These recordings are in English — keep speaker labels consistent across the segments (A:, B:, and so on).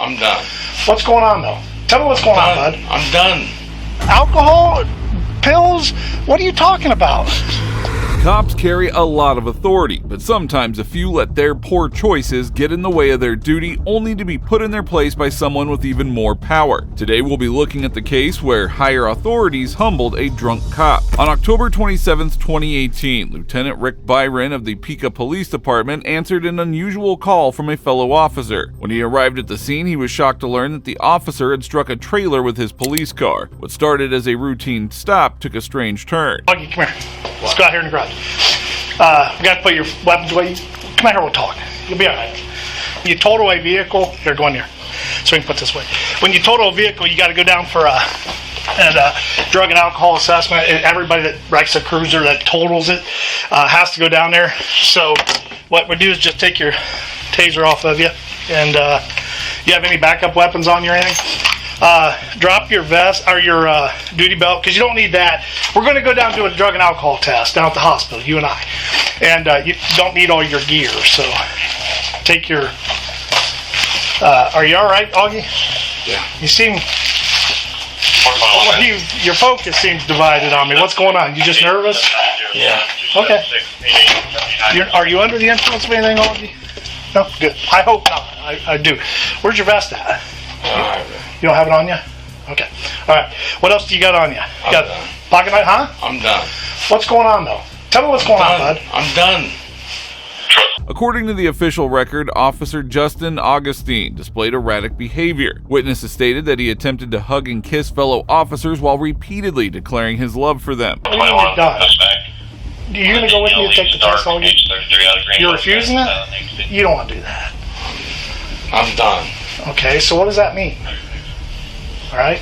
A: I'm done.
B: What's going on, though? Tell me what's going on, bud.
A: I'm done.
B: Alcohol? Pills? What are you talking about?
C: Cops carry a lot of authority, but sometimes a few let their poor choices get in the way of their duty, only to be put in their place by someone with even more power. Today we'll be looking at the case where higher authorities humbled a drunk cop. On October 27, 2018, Lieutenant Rick Byron of the Piqua Police Department answered an unusual call from a fellow officer. When he arrived at the scene, he was shocked to learn that the officer had struck a trailer with his police car. What started as a routine stop took a strange turn.
B: Augie, come here. Let's go out here in the garage. We got to put your weapons away. Come out here, we'll talk. You'll be all right. You total a vehicle. Here, go in here. So we can put this away. When you total a vehicle, you got to go down for a drug and alcohol assessment. Everybody that wrecks a cruiser that totals it has to go down there. So what we do is just take your taser off of you. And you have any backup weapons on you or anything? Drop your vest or your duty belt, because you don't need that. We're going to go down and do a drug and alcohol test down at the hospital, you and I. And you don't need all your gear, so take your... are you all right, Augie?
A: Yeah.
B: You seem... your focus seems divided on me. What's going on? You just nervous?
A: Yeah.
B: Okay. Are you under the influence of anything, Augie? No? Good. I hope not. I do. Where's your vest at? You don't have it on you? Okay. All right. What else do you got on you? You got
A: done.
B: Pocket knife, huh?
A: I'm done.
B: What's going on, though? Tell me what's going on, bud.
A: I'm done.
C: According to the official record, Officer Justin Augustine displayed erratic behavior. Witnesses stated that he attempted to hug and kiss fellow officers while repeatedly declaring his love for them.
B: What do you mean you're done? You're going to go with me to take the test, Augie? You're refusing it? You don't want to do that.
A: I'm done.
B: Okay, so what does that mean? All right?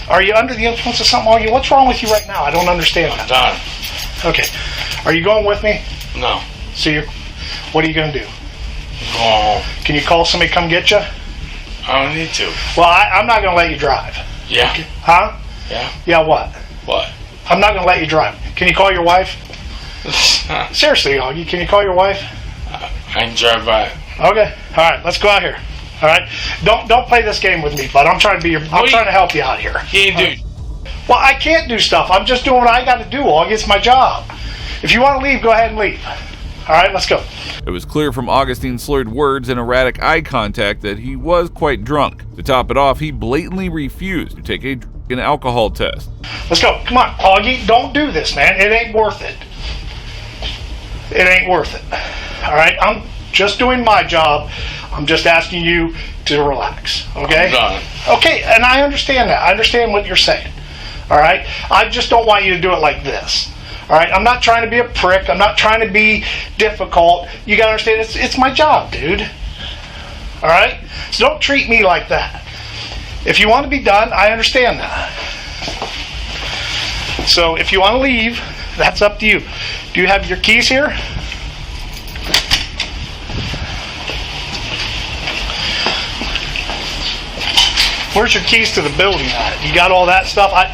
B: Are you under the influence of something, Augie? What's wrong with you right now? I don't understand
A: I'm
B: that.
A: done.
B: Okay. Are you going with me?
A: No.
B: So what are you going to do?
A: Go home.
B: Can you call somebody to come get you?
A: I don't need to.
B: Well, I'm not going to let you drive.
A: Yeah.
B: Huh?
A: Yeah.
B: Yeah, what?
A: What?
B: I'm not going to let you drive. Can you call your wife? Seriously, Augie, can you call your wife?
A: I can drive by.
B: Okay. All right, let's go out here. All right? Don't play this game with me, bud. I'm trying to trying to help you out here.
A: You do.
B: Well, I can't do stuff. I'm just doing what I got to do, Augie. It's my job. If you want to leave, go ahead and leave. All right, let's go.
C: It was clear from Augustine's slurred words and erratic eye contact that he was quite drunk. To top it off, he blatantly refused to take an alcohol test.
B: Let's go. Come on, Augie. Don't do this, man. It ain't worth it. It ain't worth it. All right? I'm just doing my job. I'm just asking you to relax, okay?
A: I'm done.
B: Okay, and I understand that. I understand what you're saying, all right? I just don't want you to do it like this, all right? I'm not trying to be a prick. I'm not trying to be difficult. You got to understand, it's my job, dude, all right? So don't treat me like that. If you want to be done, I understand that. So if you want to leave, that's up to you. Do you have your keys here? Where's your keys to the building at? You got all that stuff? I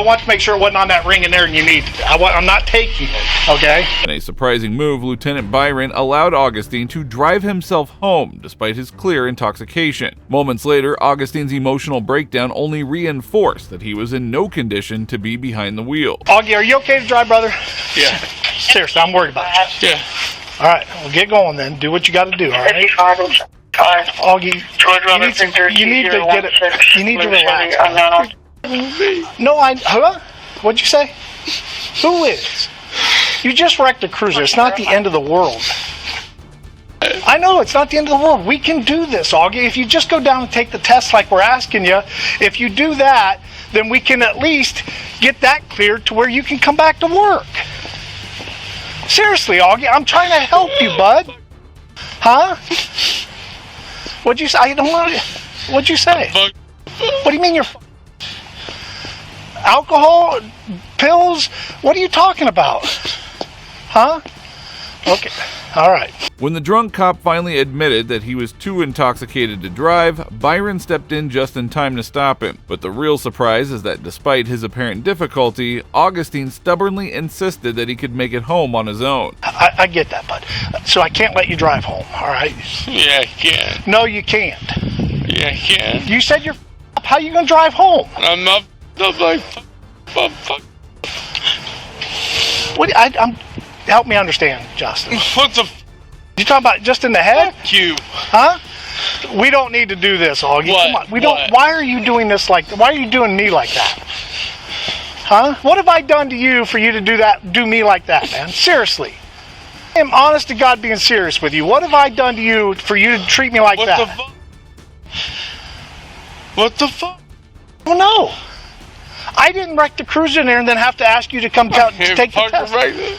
B: want to make sure it wasn't on that ring in there and you need it. I'm not taking it, okay?
C: In a surprising move, Lieutenant Byron allowed Augustine to drive himself home despite his clear intoxication. Moments later, Augustine's emotional breakdown only reinforced that he was in no condition to be behind the wheel.
B: Augie, are you okay to drive, brother?
A: Yeah.
B: Seriously, I'm worried about you.
A: Yeah.
B: All right, well, get going then. Do what you got to do, all right? Augie, you need to get it. You need to relax. No, huh? What'd you say? Who is? You just wrecked a cruiser. It's not the end of the world. I know, it's not the end of the world. We can do this, Augie. If you just go down and take the test like we're asking you, if you do that, then we can at least get that cleared to where you can come back to work. Seriously, Augie, I'm trying to help you, bud. Huh? What'd you say? I don't want to... What'd you say? What do you mean you're... Alcohol? Pills? What are you talking about? Huh? Okay. All right.
C: When the drunk cop finally admitted that he was too intoxicated to drive, Byron stepped in just in time to stop him. But the real surprise is that despite his apparent difficulty, Augustine stubbornly insisted that he could make it home on his own.
B: I get that, bud. So I can't let you drive home, all right?
A: Yeah, I can.
B: No, you can't.
A: Yeah, I can.
B: You said you're up. How you going to drive home?
A: I'm not like fuck.
B: What? Help me understand, Justin.
A: What the
B: You talking about just in the head?
A: fuck you?
B: Huh? We don't need to do this, Augie.
A: What?
B: Come on. We don't.
A: What?
B: Why are you doing this why are you doing me like that? Huh? What have I done to you for you to do me like that, man? Seriously. I am honest to God being serious with you. What have I done to you for you to treat me like
A: What
B: that?
A: the fuck? What the fuck?
B: Oh no. I didn't wreck the cruiser in there and then have to ask you to come to take the test.
A: Right there.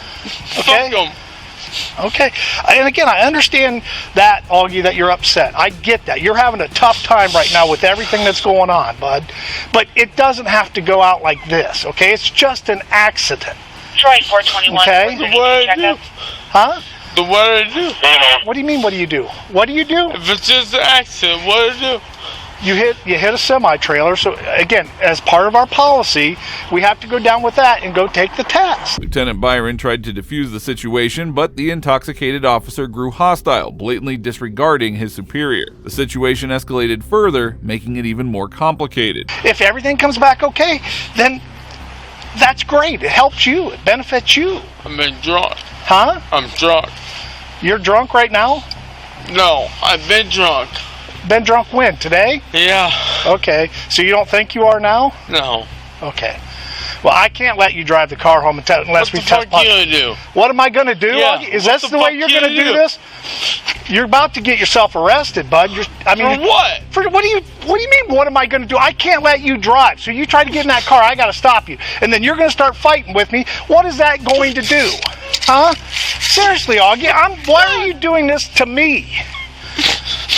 B: Okay.
A: Fuck 'em.
B: Okay. And again, I understand that, Augie, that you're upset. I get that. You're having a tough time right now with everything that's going on, bud. But it doesn't have to go out like this, okay? It's just an accident.
D: Troy 421.
B: Okay.
A: The what I do?
B: Huh?
A: The what I do?
B: What do you mean, what do you do? What do you do?
A: If it's just an accident, what I do?
B: You hit a semi-trailer, so again, as part of our policy, we have to go down with that and go take the test.
C: Lieutenant Byron tried to defuse the situation, but the intoxicated officer grew hostile, blatantly disregarding his superior. The situation escalated further, making it even more complicated.
B: If everything comes back okay, then that's great. It helps you. It benefits you.
A: I've been drunk.
B: Huh?
A: I'm drunk.
B: You're drunk right now?
A: No, I've been drunk.
B: Been drunk when? Today?
A: Yeah.
B: Okay. So you don't think you are now?
A: No.
B: Okay. Well, I can't let you drive the car home unless
A: What
B: we
A: the
B: test.
A: fuck you gonna do?
B: What am I going to do?
A: Yeah,
B: Augie? Is
A: what
B: that
A: the
B: the way
A: fuck
B: you're
A: you
B: going to
A: gonna
B: do
A: do?
B: this? You're about to get yourself arrested, bud.
A: For what?
B: What do you mean? What am I going to do? I can't let you drive. So you try to get in that car, I got to stop you, and then you're going to start fighting with me. What is that going to do? Huh? Seriously, Augie. Why are you doing this to me?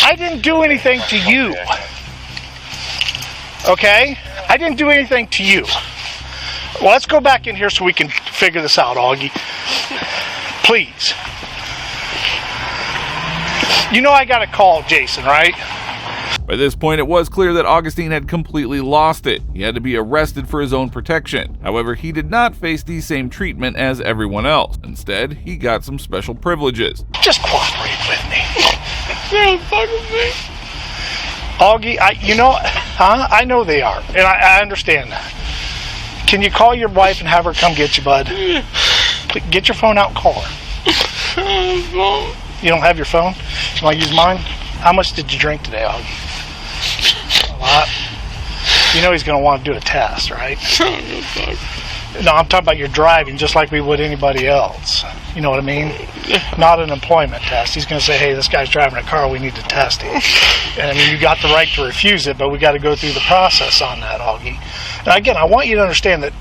B: I didn't do anything to you. Okay? I didn't do anything to you. Well, let's go back in here so we can figure this out, Augie. Please. You know I got to call Jason, right?
C: By this point, it was clear that Augustine had completely lost it. He had to be arrested for his own protection. However, he did not face the same treatment as everyone else. Instead, he got some special privileges.
B: Just cooperate with me.
A: You're fucking me.
B: Augie, I know they are, and I understand that. Can you call your wife and have her come get you, bud? Get your phone out and call her. You don't have your phone? You want to use mine? How much did you drink today, Augie? A lot. You know he's going to want to do a test, right? No, I'm talking about your driving just like we would anybody else. You know what I mean? Not an employment test. He's going to say, hey, this guy's driving a car, we need to test him. And I mean, you got the right to refuse it, but we got to go through the process on that, Augie. And again, I want you to understand that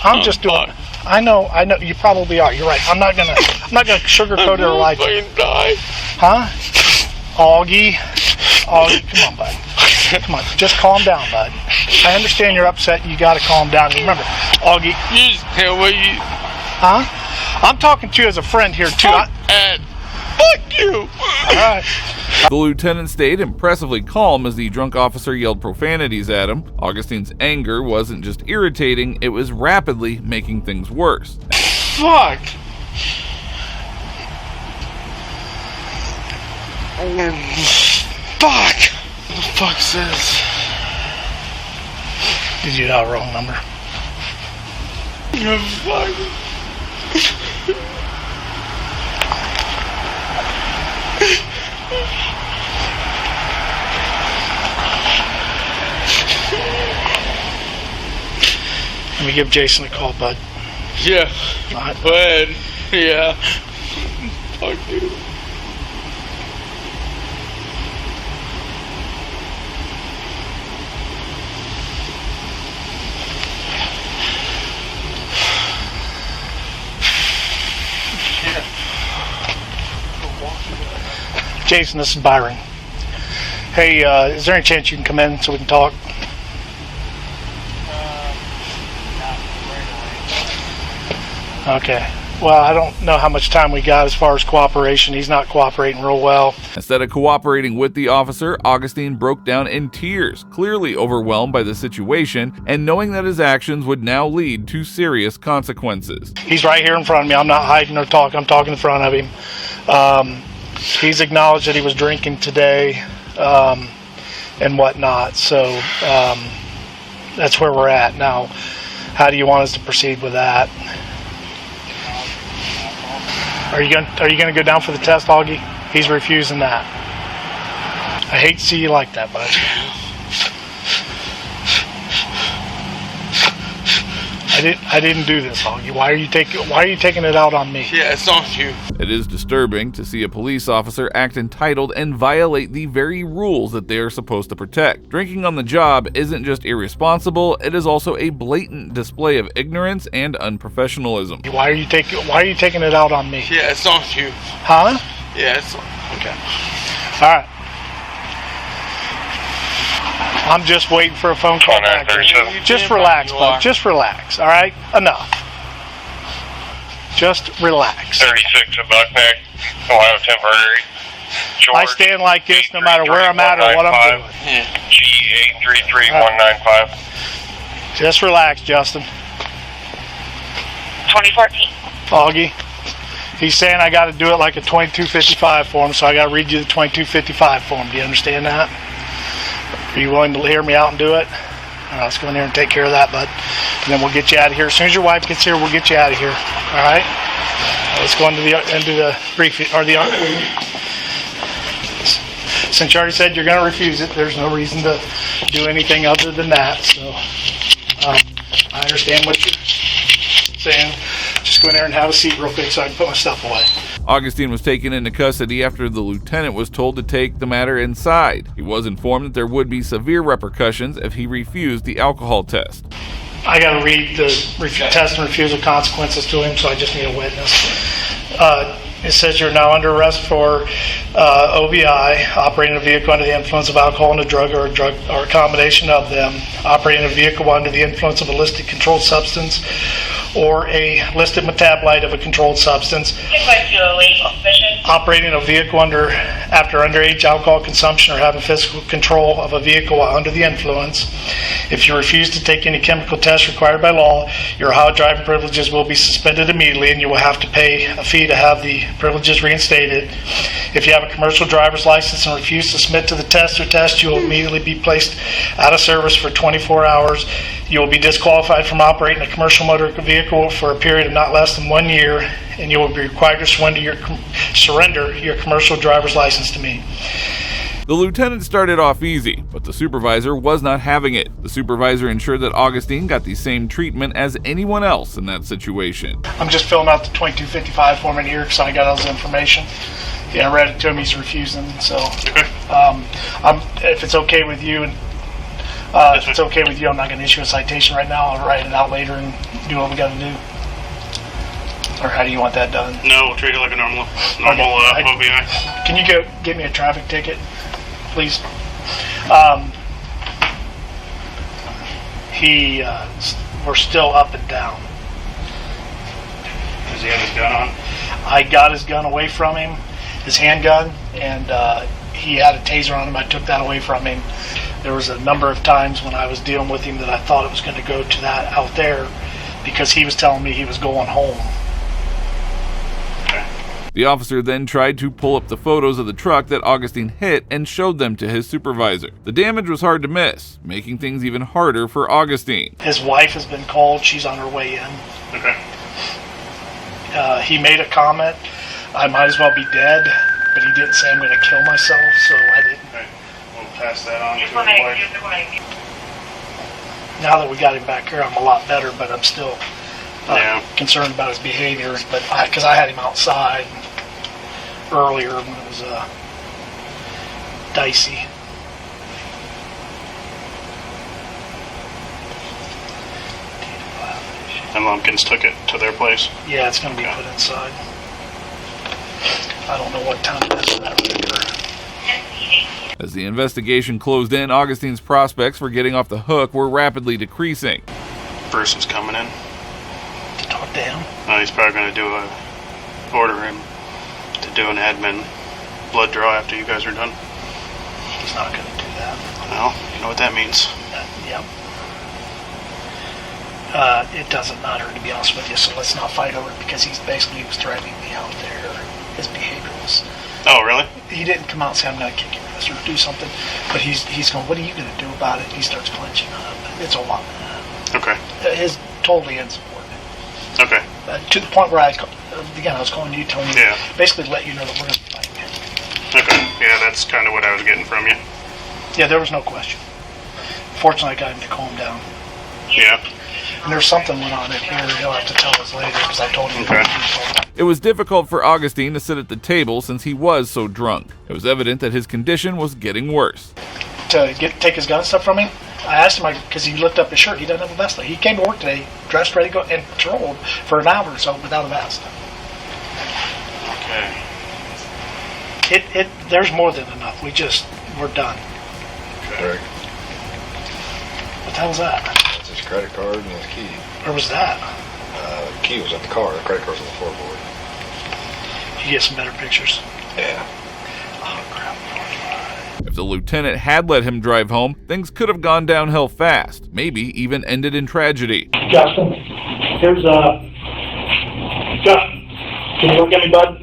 B: I'm just doing. I know, you probably are. You're right. I'm not gonna sugarcoat it or lie to you. Huh? Augie, come on, bud. Come on, just calm down, bud. I understand you're upset and you gotta calm down. Remember, Augie.
A: You just can't wait.
B: Huh? I'm talking to you as a friend here too.
A: Fuck you.
B: All right.
C: The lieutenant stayed impressively calm as the drunk officer yelled profanities at him. Augustine's anger wasn't just irritating, it was rapidly making things worse.
A: Fuck. Fuck. What the fuck's this?
B: Did you dial wrong number?
A: Fuck.
B: Let me give Jason a call, bud.
A: Yeah.
B: All right.
A: Go ahead. Yeah. Fuck you.
B: Jason, this is Byron. Hey, is there any chance you can come in so we can talk? Okay. Well, I don't know how much time we got as far as cooperation. He's not cooperating real well.
C: Instead of cooperating with the officer, Augustine broke down in tears, clearly overwhelmed by the situation and knowing that his actions would now lead to serious consequences.
B: He's right here in front of me. I'm not hiding or talking. I'm talking in front of him. He's acknowledged that he was drinking today and whatnot. So that's where we're at now. How do you want us to proceed with that? Are you gonna go down for the test, Augie? He's refusing that. I hate to see you like that, bud. I didn't do this, Augie. Why are you taking it out on me?
A: Yeah, it's on you.
C: It is disturbing to see a police officer act entitled and violate the very rules that they are supposed to protect. Drinking on the job isn't just irresponsible, it is also a blatant display of ignorance and unprofessionalism.
B: Why are you taking it out on me?
A: Yeah, it's on you.
B: Huh?
A: Yeah, it's on. Okay.
B: All right. I'm just waiting for a phone call back. Just relax, bud. Just relax, all right? Enough. Just relax.
D: 36 at Buckneck, Ohio Temporary. George,
B: I stand like this no matter where I'm at or what I'm doing.
D: G833195.
B: Just relax, Justin.
E: 2014.
B: Augie, he's saying I got to do it like a 2255 form, so I got to read you the 2255 form. Do you understand that? Are you willing to hear me out and do it? All right, let's go in there and take care of that, bud. And then we'll get you out of here. As soon as your wife gets here, we'll get you out of here. All right? Let's go into the briefing, or the... Since you already said you're going to refuse it, there's no reason to do anything other than that. So, I understand what you're saying. Just go in there and have a seat real quick so I can put my stuff away.
C: Augustine was taken into custody after the lieutenant was told to take the matter inside. He was informed that there would be severe repercussions if he refused the alcohol test.
B: I got to read the test and refusal consequences to him, so I just need a witness. It says you're now under arrest for OVI, operating a vehicle under the influence of alcohol and a drug or a combination of them, operating a vehicle under the influence of a listed controlled substance or a listed metabolite of a controlled substance, operating a vehicle after underage alcohol consumption or having physical control of a vehicle while under the influence. If you refuse to take any chemical tests required by law, your Ohio driving privileges will be suspended immediately and you will have to pay a fee to have the privileges reinstated. If you have a commercial driver's license and refuse to submit to the test or test, you will immediately be placed out of service for 24 hours. You will be disqualified from operating a commercial motor vehicle for a period of not less than 1 year, and you will be required to surrender your commercial driver's license to me.
C: The lieutenant started off easy, but the supervisor was not having it. The supervisor ensured that Augustine got the same treatment as anyone else in that situation.
B: I'm just filling out the 2255 form in here because I got all this information. Yeah, I read it to him. He's refusing. So, if it's okay with you, and if it's okay with you, I'm not going to issue a citation right now. I'll write it out later and do what we got to do. Or how do you want that done?
F: No, we'll treat it like a normal OBI.
B: Can you go get me a traffic ticket, please? We're still up and down.
F: Does he have his gun on?
B: I got his gun away from him, his handgun, and he had a taser on him. I took that away from him. There was a number of times when I was dealing with him that I thought it was going to go to that out there because he was telling me he was going home.
C: The officer then tried to pull up the photos of the truck that Augustine hit and showed them to his supervisor. The damage was hard to miss, making things even harder for Augustine.
B: His wife has been called. She's on her way in.
F: Okay.
B: He made a comment, I might as well be dead, but he didn't say I'm going to kill myself, so I didn't.
F: Okay. We'll pass that on to his wife.
B: Now that we got him back here, I'm a lot better, but I'm still concerned about his behaviors. But because I had him outside earlier when it was dicey.
F: And Lumpkins took it to their place?
B: Yeah, it's going to be put inside. I don't know what time it is for that regular.
C: As the investigation closed in, Augustine's prospects for getting off the hook were rapidly decreasing.
F: Person's coming in.
B: To talk to him.
F: He's probably going to order him to do an admin blood draw after you guys are done.
B: He's not going to do that.
F: Well, you know what that means.
B: Yep. It doesn't matter, to be honest with you, so let's not fight over it, because he was threatening me out there. His behavior was...
F: Oh, really?
B: He didn't come out and say, I'm going to kick your ass or do something, but he's going, what are you going to do about it? He starts clenching up. It's a lot.
F: Okay.
B: It's totally insubordinate.
F: Okay.
B: To the point where I was calling you, telling you,
F: Yeah.
B: basically let you know that we're going to be fighting it.
F: Okay. Yeah, that's kind of what I was getting from you.
B: Yeah, there was no question. Fortunately, I got him to calm down.
F: Yeah.
B: And there's something went on in here. He'll have to tell us later, because I told him.
F: Okay.
C: It was difficult for Augustine to sit at the table since he was so drunk. It was evident that his condition was getting worse.
B: To take his gun and stuff from him, I asked him, because he lifted up his shirt. He doesn't have a vest on. He came to work today, dressed, ready to go, and patrolled for an hour or so without a vest.
F: Okay.
B: There's more than enough. We're done.
E: Right.
B: What the hell's that?
E: That's his credit card and his key.
B: Where was that?
E: The key was in the car. The credit card was on the floorboard.
B: You get some better pictures.
E: Yeah.
B: Oh, crap.
C: If the lieutenant had let him drive home, things could have gone downhill fast, maybe even ended in tragedy.
B: Justin, here's Justin, can you look at me, bud?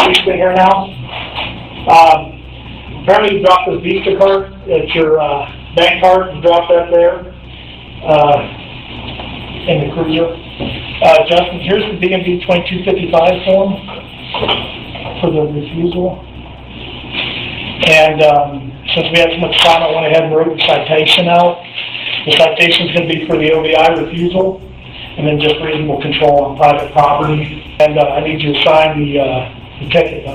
B: You sit here now. Apparently you dropped this Visa card. It's your bank card. You dropped that there in the cruiser. Justin, here's the DMV 2255 form for the refusal. And since we had so much time, I went ahead and wrote the citation out. The citation's going to be for the OVI refusal, and then just reasonable control on private property. And I need you to sign the ticket.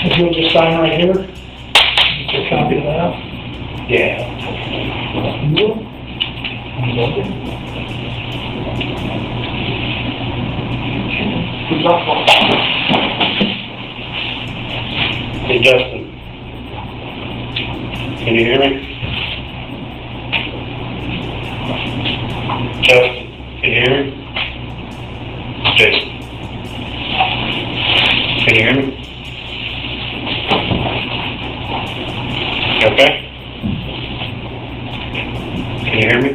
B: If you'll just sign right here, get a copy of that. Yeah.
F: Hey, Justin. Can you hear me? Justin, can you hear me? Jason. Can you hear me? Okay? Can you hear me?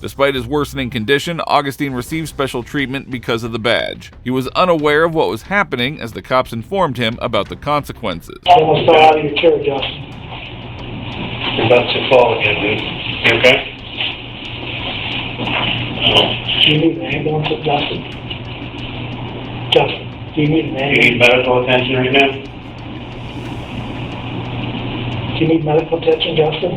C: Despite his worsening condition, Augustine received special treatment because of the badge. He was unaware of what was happening as the cops informed him about the consequences.
B: Almost fell out of your chair, Justin.
F: You're about to fall again, dude. You okay?
B: Do you need an ambulance, Justin? Justin, do you need an
F: You
B: ambulance?
F: need medical attention right now?
B: Do you need medical attention, Justin?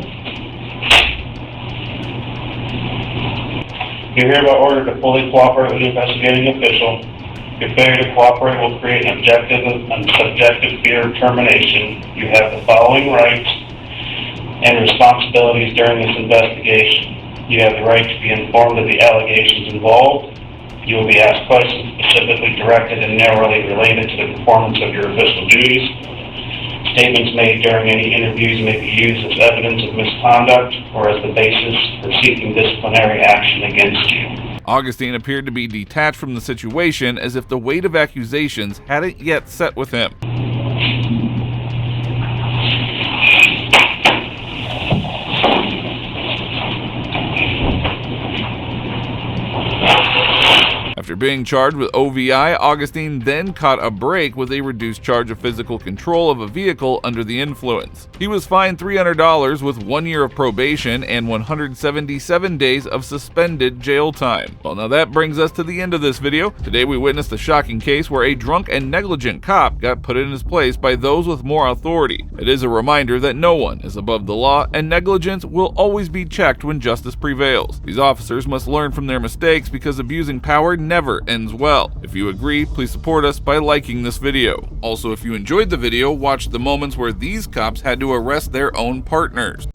F: You're hereby ordered to fully cooperate with the investigating official. Your failure to cooperate will create an objective and subjective fear of termination. You have the following rights and responsibilities during this investigation. You have the right to be informed of the allegations involved. You will be asked questions specifically directed and narrowly related to the performance of your official duties. Statements made during any interviews may be used as evidence of misconduct or as the basis for seeking disciplinary action against you.
C: Augustine appeared to be detached from the situation as if the weight of accusations hadn't yet set with him. After being charged with OVI, Augustine then caught a break with a reduced charge of physical control of a vehicle under the influence. He was fined $300 with 1 year of probation and 177 days of suspended jail time. Well, now that brings us to the end of this video. Today we witnessed a shocking case where a drunk and negligent cop got put in his place by those with more authority. It is a reminder that no one is above the law and negligence will always be checked when justice prevails. These officers must learn from their mistakes because abusing power never ends well. If you agree, please support us by liking this video. Also, if you enjoyed the video, watch the moments where these cops had to arrest their own partners.